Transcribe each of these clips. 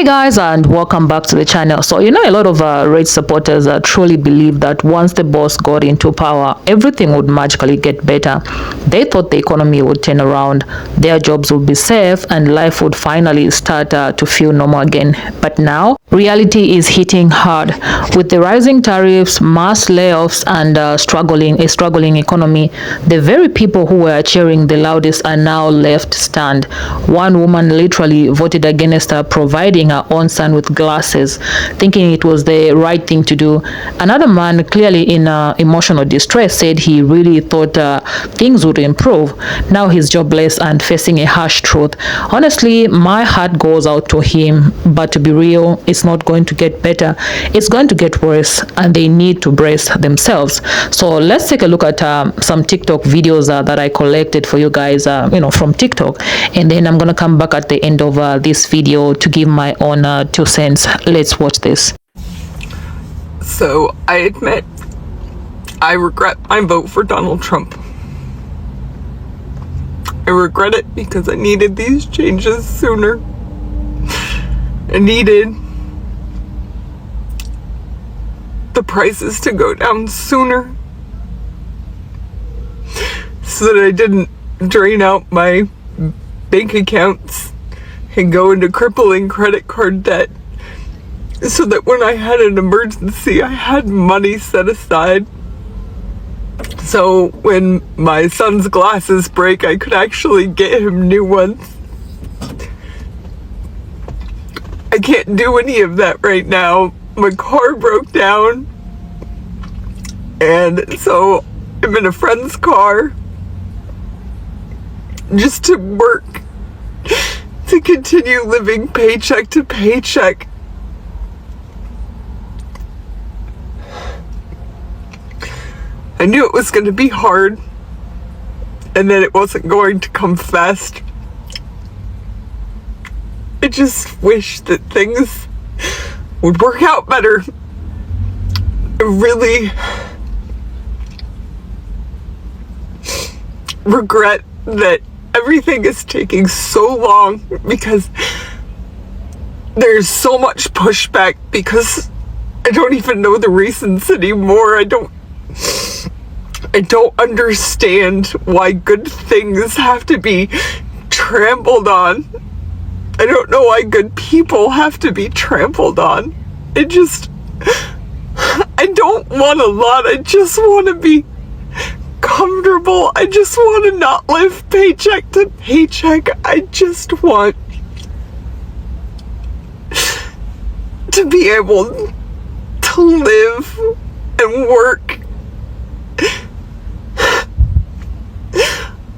Hey guys, and welcome back to the channel. So a lot of Rage supporters truly believe that once the boss got into power, everything would magically get better. They thought the economy would turn around, their jobs would be safe, and life would finally start to feel normal again. But now reality is hitting hard. With the rising tariffs, mass layoffs, and a struggling economy, the very people who were cheering the loudest are now left stunned. One woman literally voted against providing her own son with glasses, thinking it was the right thing to do. Another man, clearly in emotional distress, said he really thought things would improve. Now he's jobless and facing a harsh truth. Honestly, my heart goes out to him, but to be real, it's not going to get better. It's going to get worse, and they need to brace themselves. So let's take a look at some TikTok videos that I collected for you guys, from TikTok, and then I'm gonna come back at the end of this video to give my own 2 cents. Let's watch this. So I admit I regret my vote for Donald Trump. I regret it because I needed these changes sooner. I needed the prices to go down sooner so that I didn't drain out my bank accounts and go into crippling credit card debt, so that when I had an emergency, I had money set aside. So when my son's glasses break, I could actually get him new ones. I can't do any of that right now. My car broke down, and so I'm in a friend's car just to work, to continue living paycheck to paycheck. I knew it was going to be hard, and that it wasn't going to come fast. I just wish that things would work out better. I really regret that everything is taking so long, because there's so much pushback, because I don't even know the reasons anymore. I don't understand why good things have to be trampled on. I don't know why good people have to be trampled on. I don't want a lot. I just want to be comfortable. I just want to not live paycheck to paycheck. I just want to be able to live and work.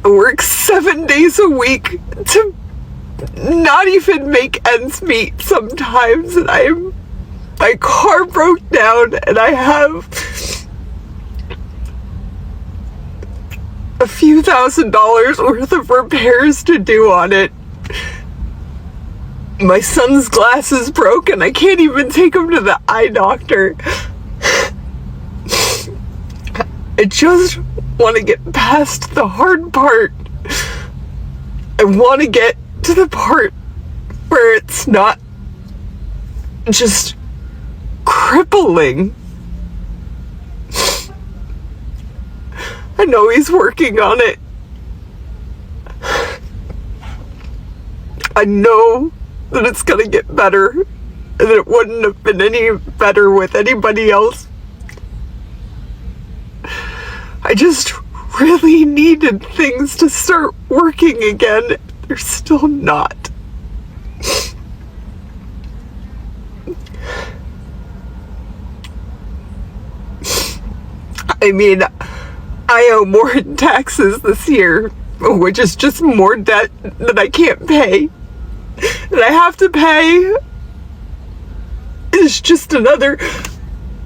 I work 7 days a week to not even make ends meet sometimes, and my car broke down, and I have a few $1,000s worth of repairs to do on it. My son's glasses broke, and I can't even take him to the eye doctor. I just want to get past the hard part. I want to get to the part where it's not just crippling. I know he's working on it. I know that it's gonna get better, and that it wouldn't have been any better with anybody else. I just really needed things to start working again. They're still not. I mean, I owe more in taxes this year, which is just more debt that I can't pay. And I have to pay. It's just another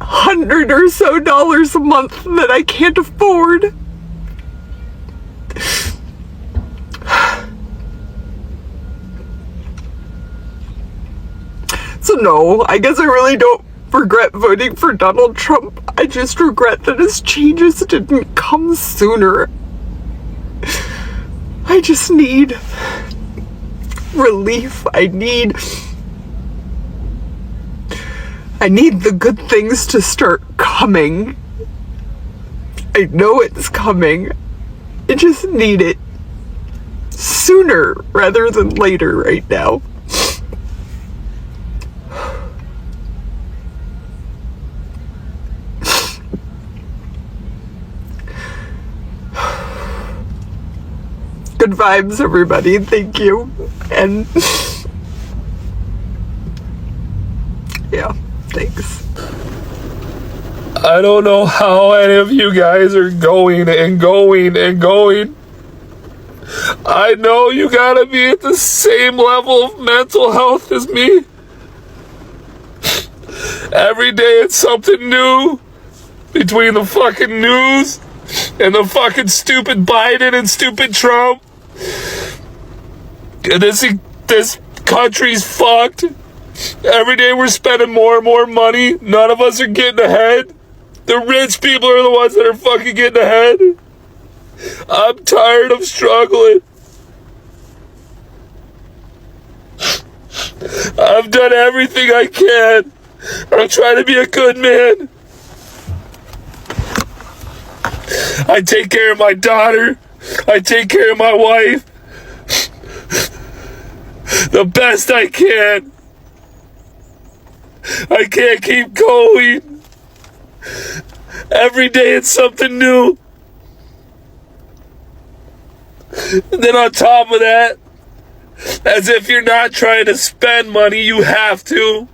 $100 or so a month that I can't afford. So no, I guess I really don't regret voting for Donald Trump. I just regret that his changes didn't come sooner. I just need relief. I need I need the good things to start coming. I know it's coming. I just need it sooner rather than later right now. Good vibes, everybody. Thank you. And yeah, thanks. I don't know how any of you guys are going and going and going. I know you gotta be at the same level of mental health as me. Every day it's something new between the fucking news and the fucking stupid Biden and stupid Trump. This country's fucked. Every day we're spending more and more money. None of us are getting ahead. The rich people are the ones that are fucking getting ahead. I'm tired of struggling. I've done everything I can. I'm trying to be a good man. I take care of my daughter. I take care of my wife. The best I can. I can't keep going. Every day it's something new. And then on top of that, as if you're not trying to spend money, you have to.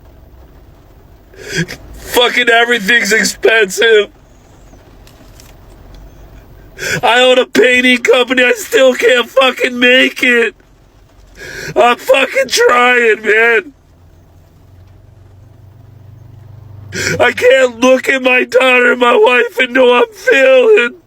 Fucking everything's expensive. I own a painting company, I still can't fucking make it. I'm fucking trying, man. I can't look at my daughter and my wife and know I'm failing.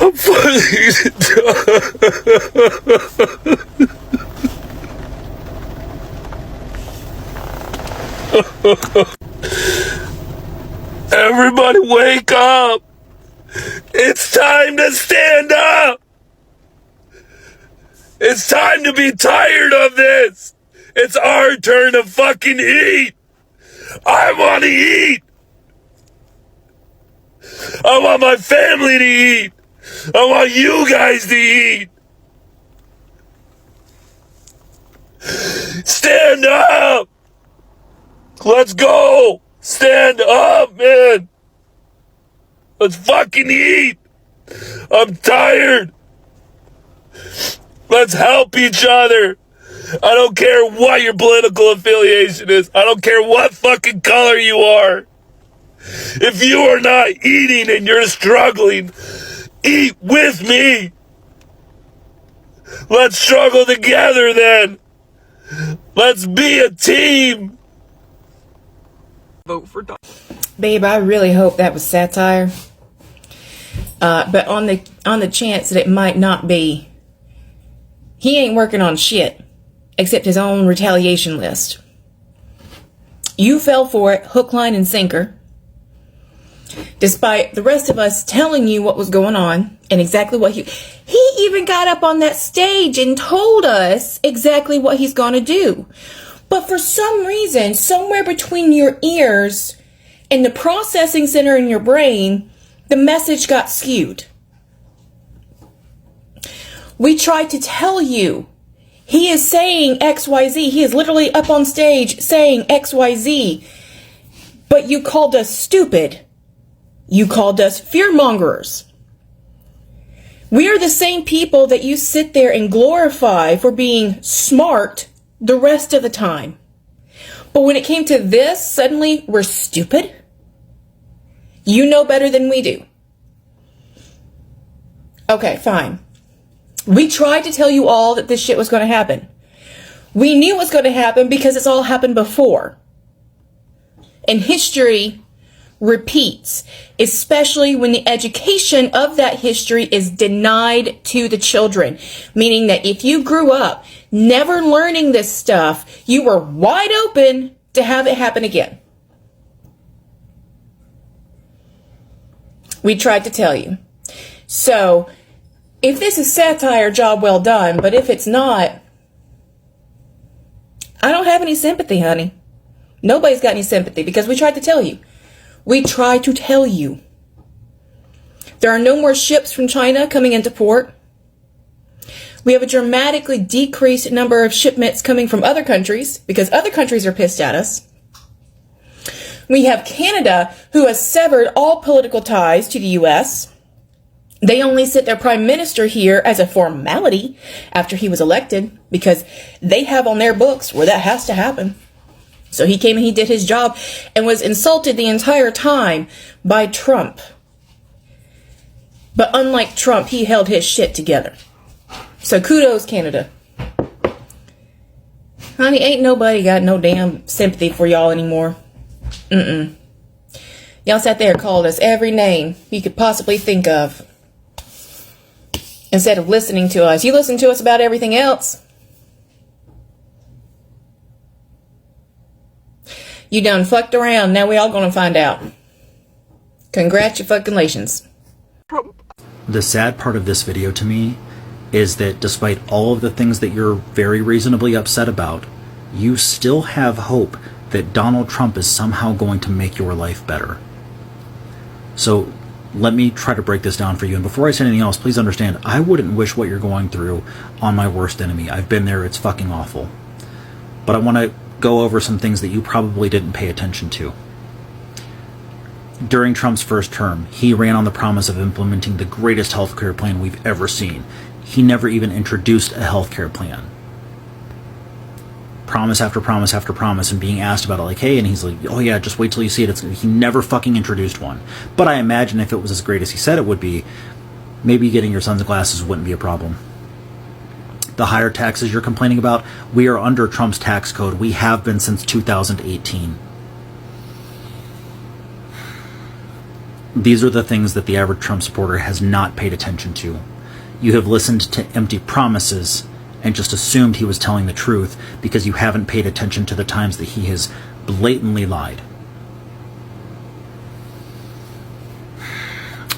I'm fucking Everybody wake up. It's time to stand up. It's time to be tired of this. It's our turn to fucking eat. I want to eat. I want my family to eat. I want you guys to eat. Stand up. Let's go. Stand up, man. Let's fucking eat. I'm tired. Let's help each other. I don't care what your political affiliation is. I don't care what fucking color you are. If you are not eating and you're struggling, eat with me. Let's struggle together then. Let's be a team. Vote for Babe, I really hope that was satire. But on the chance that it might not be, he ain't working on shit except his own retaliation list. You fell for it, hook, line, and sinker. Despite the rest of us telling you what was going on and exactly what he even got up on that stage and told us exactly what he's going to do. But for some reason, somewhere between your ears and the processing center in your brain, the message got skewed. We tried to tell you he is saying XYZ. He is literally up on stage saying XYZ. But you called us stupid. You called us fearmongers. We are the same people that you sit there and glorify for being smart the rest of the time. But when it came to this, suddenly we're stupid? You know better than we do. Okay, fine. We tried to tell you all that this shit was going to happen. We knew it was going to happen because it's all happened before. And history repeats, especially when the education of that history is denied to the children. Meaning that if you grew up never learning this stuff, you were wide open to have it happen again. We tried to tell you. So, if this is satire, job well done. But if it's not, I don't have any sympathy, honey. Nobody's got any sympathy because we tried to tell you. We tried to tell you. There are no more ships from China coming into port. We have a dramatically decreased number of shipments coming from other countries because other countries are pissed at us. We have Canada, who has severed all political ties to the U.S. They only sit their prime minister here as a formality after he was elected because they have on their books where that has to happen. So he came and he did his job and was insulted the entire time by Trump. But unlike Trump, he held his shit together. So kudos, Canada. Honey, ain't nobody got no damn sympathy for y'all anymore. Y'all sat there and called us every name you could possibly think of. Instead of listening to us. You listen to us about everything else. You done fucked around. Now we all gonna find out. Congratulations. The sad part of this video to me is that despite all of the things that you're very reasonably upset about, you still have hope that Donald Trump is somehow going to make your life better. So let me try to break this down for you. And before I say anything else, please understand, I wouldn't wish what you're going through on my worst enemy. I've been there. It's fucking awful. But I want to go over some things that you probably didn't pay attention to. During Trump's first term, he ran on the promise of implementing the greatest healthcare plan we've ever seen. He never even introduced a healthcare plan. Promise after promise after promise, and being asked about it like, hey, and he's like, oh yeah, just wait till you see it. He never fucking introduced one. But I imagine if it was as great as he said it would be, maybe getting your son's glasses wouldn't be a problem. The higher taxes you're complaining about, we are under Trump's tax code. We have been since 2018. These are the things that the average Trump supporter has not paid attention to. You have listened to empty promises and just assumed he was telling the truth because you haven't paid attention to the times that he has blatantly lied.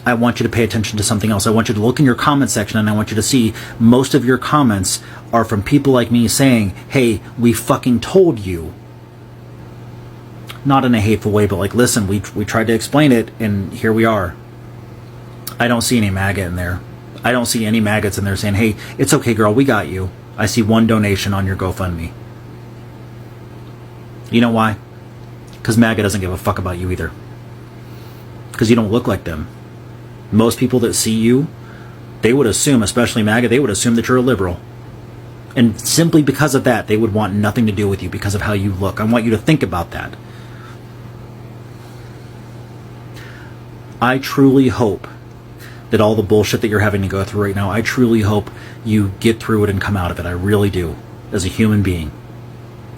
I want you to pay attention to something else. I want you to look in your comment section, and I want you to see most of your comments are from people like me saying, hey, we fucking told you. Not in a hateful way, but like, listen, we tried to explain it, and here we are. I don't see any MAGA in there. I don't see any maggots in there saying, hey, it's okay, girl, we got you. I see one donation on your GoFundMe. You know why? Because MAGA doesn't give a fuck about you either. Because you don't look like them. Most people that see you, they would assume, especially MAGA, they would assume that you're a liberal. And simply because of that, they would want nothing to do with you because of how you look. I want you to think about that. I truly hope that all the bullshit that you're having to go through right now, I truly hope you get through it and come out of it. I really do. As a human being.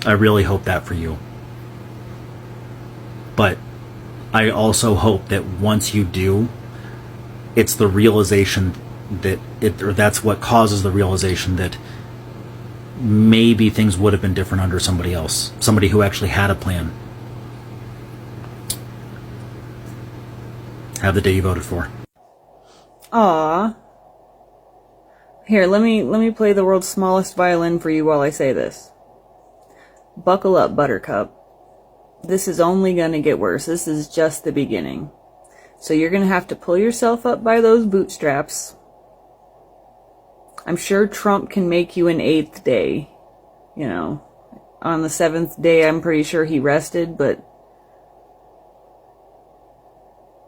I really hope that for you. But I also hope that once you do, it's the realization that that's what causes the realization that maybe things would have been different under somebody else. Somebody who actually had a plan. Have the day you voted for. Aw. Here, let me play the world's smallest violin for you while I say this. Buckle up, Buttercup. This is only gonna get worse. This is just the beginning. So you're gonna have to pull yourself up by those bootstraps. I'm sure Trump can make you an 8th day. You know, on the 7th day, I'm pretty sure he rested, but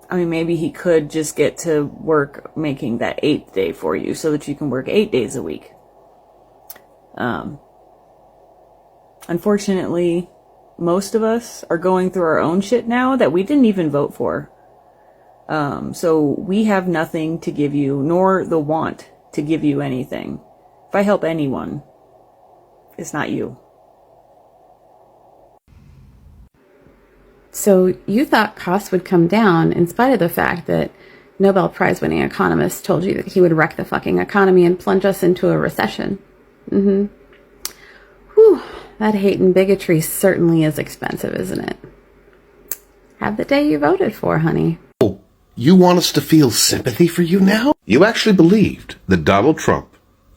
I mean, maybe he could just get to work making that 8th day for you so that you can work 8 days a week. Unfortunately, most of us are going through our own shit now that we didn't even vote for. So we have nothing to give you, nor the want to give you anything. If I help anyone, it's not you. So you thought costs would come down in spite of the fact that Nobel Prize winning economists told you that he would wreck the fucking economy and plunge us into a recession. Whew, that hate and bigotry certainly is expensive, isn't it? Have the day you voted for, honey. You want us to feel sympathy for you now? You actually believed that Donald Trump,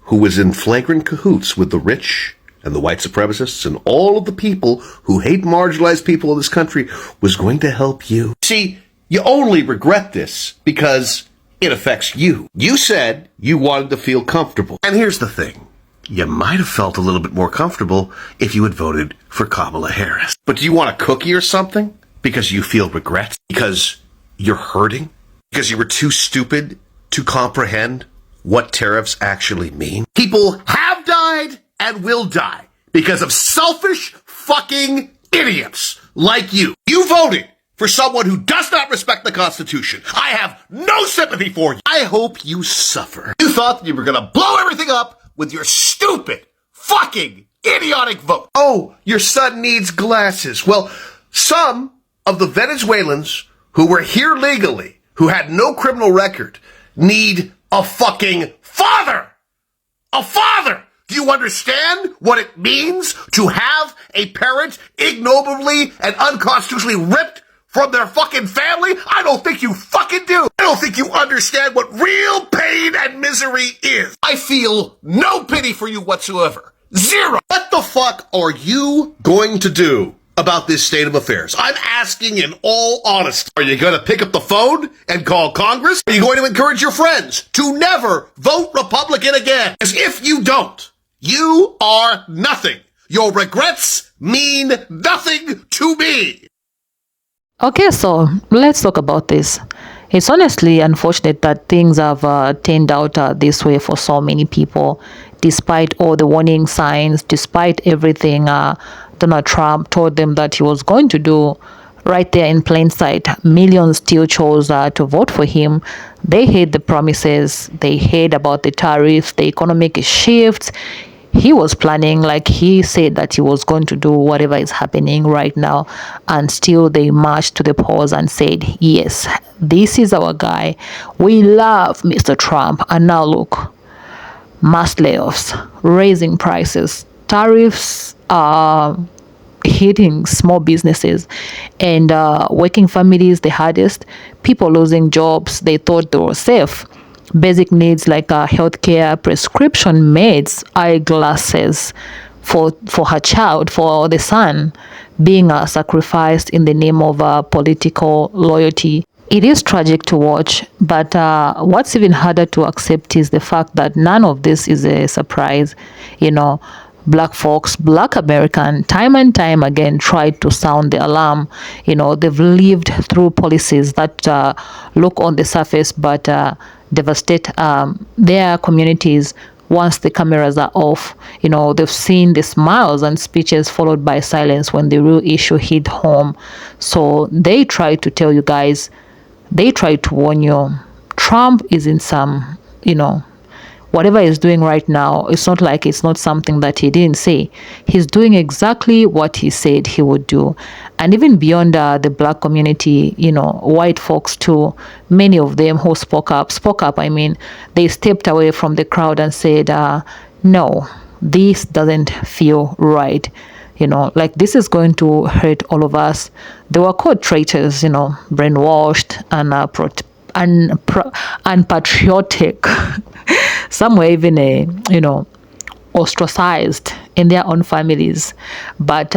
who was in flagrant cahoots with the rich and the white supremacists and all of the people who hate marginalized people in this country, was going to help you. See, you only regret this because it affects you. You said you wanted to feel comfortable. And here's the thing. You might have felt a little bit more comfortable if you had voted for Kamala Harris. But do you want a cookie or something? Because you feel regret? Because you're hurting? Because you were too stupid to comprehend what tariffs actually mean? People have died and will die because of selfish fucking idiots like you. You voted for someone who does not respect the Constitution. I have no sympathy for you. I hope you suffer. You thought that you were going to blow everything up with your stupid, fucking, idiotic vote. Oh, your son needs glasses. Well, some of the Venezuelans who were here legally, who had no criminal record, need a fucking father. A father. Do you understand what it means to have a parent ignobly and unconstitutionally ripped from their fucking family? I don't think you fucking do. I don't think you understand what real pain and misery is. I feel no pity for you whatsoever. Zero. What the fuck are you going to do about this state of affairs? I'm asking in all honesty. Are you going to pick up the phone and call Congress? Are you going to encourage your friends to never vote Republican again? Because if you don't, you are nothing. Your regrets mean nothing to me. Okay, so let's talk about this. It's honestly unfortunate that things have turned out this way for so many people, despite all the warning signs, despite everything Donald Trump told them that he was going to do right there in plain sight. Millions still chose to vote for him. They hate the promises. They hate about the tariffs, the economic shifts. He was planning, like he said that he was going to do whatever is happening right now, and still they marched to the polls and said, yes, this is our guy. We love Mr. Trump. And now look, mass layoffs, raising prices, tariffs are hitting small businesses and working families the hardest. People losing jobs they thought they were safe. Basic needs like healthcare, prescription meds, eyeglasses for her child, for the son, being sacrificed in the name of political loyalty. It is tragic to watch, but what's even harder to accept is the fact that none of this is a surprise. You know, Black folks, Black American, time and time again tried to sound the alarm. You know, they've lived through policies that look on the surface but devastate their communities once the cameras are off. You know, they've seen the smiles and speeches followed by silence when the real issue hit home. So they try to tell you guys, they try to warn you, Trump is in some, you know, whatever he's doing right now, it's not like it's not something that he didn't say. He's doing exactly what he said he would do. And even beyond the Black community, you know, white folks too, many of them who spoke up, I mean, they stepped away from the crowd and said, no, this doesn't feel right. You know, like this is going to hurt all of us. They were called traitors, you know, brainwashed and unpatriotic. Some were even, you know, ostracized in their own families. But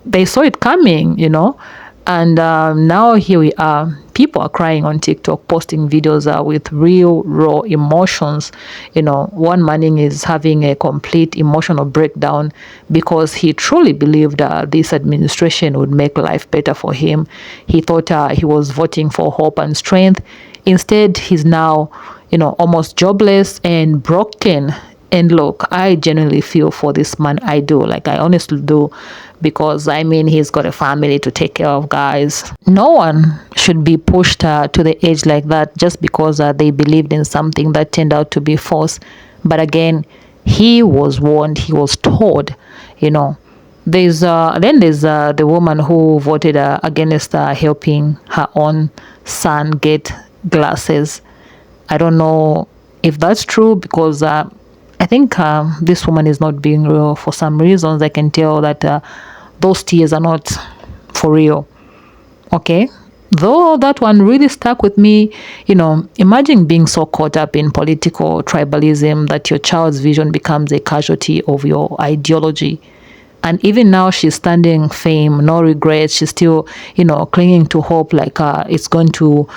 they saw it coming, you know. And now here we are. People are crying on TikTok, posting videos with real, raw emotions. You know, one man is having a complete emotional breakdown because he truly believed this administration would make life better for him. He thought he was voting for hope and strength. Instead, he's now, you know, almost jobless and broken. And look, I genuinely feel for this man. I do. Like, I honestly do. Because, I mean, he's got a family to take care of, guys. No one should be pushed to the edge like that just because they believed in something that turned out to be false. But again, he was warned. He was told, you know. There's the woman who voted against helping her own son get glasses. I don't know if that's true because I think this woman is not being real for some reasons. I can tell that those tears are not for real. Okay, Though that one really stuck with me. Imagine being so caught up in political tribalism that your child's vision becomes a casualty of your ideology. And even now, she's standing firm, no regrets. She's still, clinging to hope, like it's going to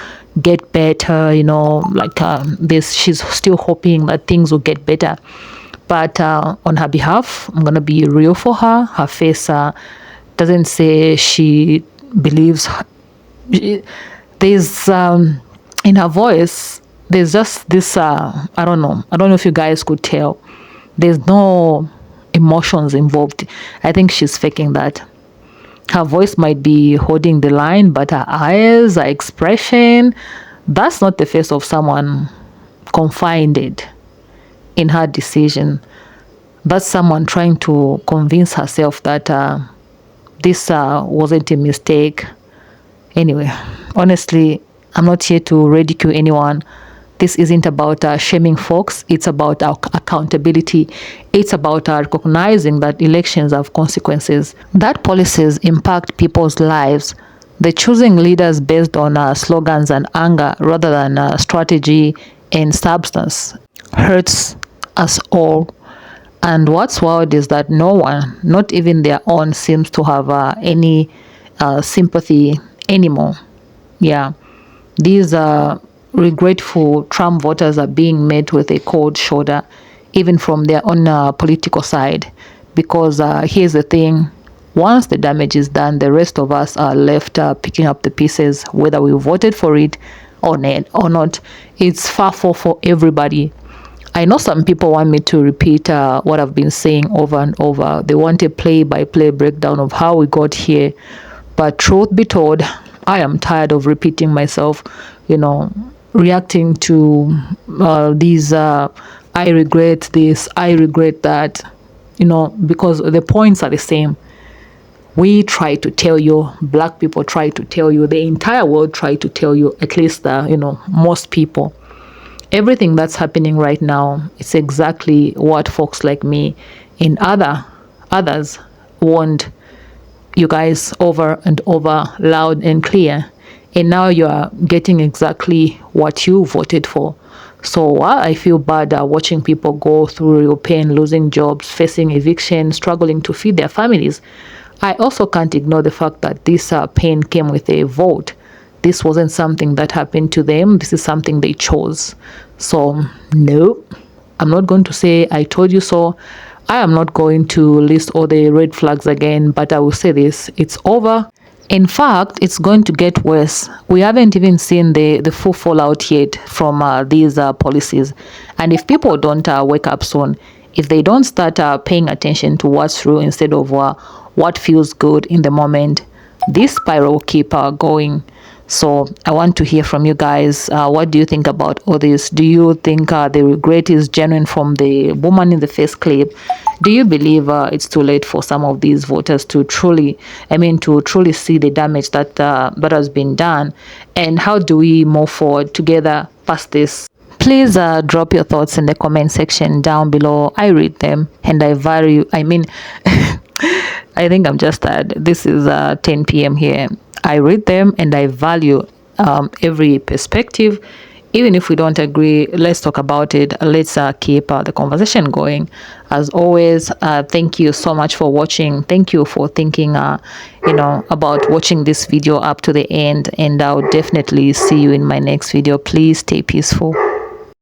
get better. Like this, she's still hoping that things will get better. But on her behalf, I'm gonna be real for her. Her face doesn't say she believes. There's in her voice. There's just this. I don't know. I don't know if you guys could tell. There's no emotions involved. I think she's faking that. Her voice might be holding the line, but her eyes, her expression, that's not the face of someone confided in her decision. That's someone trying to convince herself that this wasn't a mistake. Anyway, honestly, I'm not here to ridicule anyone. This isn't about shaming folks. It's about our accountability. It's about recognizing that elections have consequences, that policies impact people's lives. The choosing leaders based on slogans and anger rather than strategy and substance hurts us all. And what's wild is that no one, not even their own, seems to have any sympathy anymore. Yeah, these regretful Trump voters are being met with a cold shoulder, even from their own political side. Because here's the thing, once the damage is done, the rest of us are left picking up the pieces, whether we voted for it or not. It's far for everybody. I know some people want me to repeat what I've been saying over and over. They want a play-by-play breakdown of how we got here. But truth be told, I am tired of repeating myself, reacting to these, I regret this, I regret that, because the points are the same. We try to tell you, black people try to tell you, the entire world try to tell you, at least, most people. Everything that's happening right now, it's exactly what folks like me and others warned you guys over and over, loud and clear. And now you are getting exactly what you voted for. So I feel bad watching people go through real pain, losing jobs, facing eviction, struggling to feed their families. I also can't ignore the fact that this pain came with a vote. This wasn't something that happened to them. This is something they chose. So, no, I'm not going to say I told you so. I am not going to list all the red flags again, but I will say this, it's over. In fact, it's going to get worse. We haven't even seen the full fallout yet from these policies. And if people don't wake up soon, if they don't start paying attention to what's true instead of what feels good in the moment, this spiral will keep going. So I want to hear from you guys. What do you think about all this? Do you think the regret is genuine from the woman in the first clip? Do you believe it's too late for some of these voters to truly see the damage that has been done? And how do we move forward together past this? Please drop your thoughts in the comment section down below. I read them and I think I'm just tired. This is 10 p.m. here. I read them and I value every perspective. Even if we don't agree, let's talk about it. Let's keep the conversation going. As always, thank you so much for watching. Thank you for thinking, about watching this video up to the end. And I'll definitely see you in my next video. Please stay peaceful.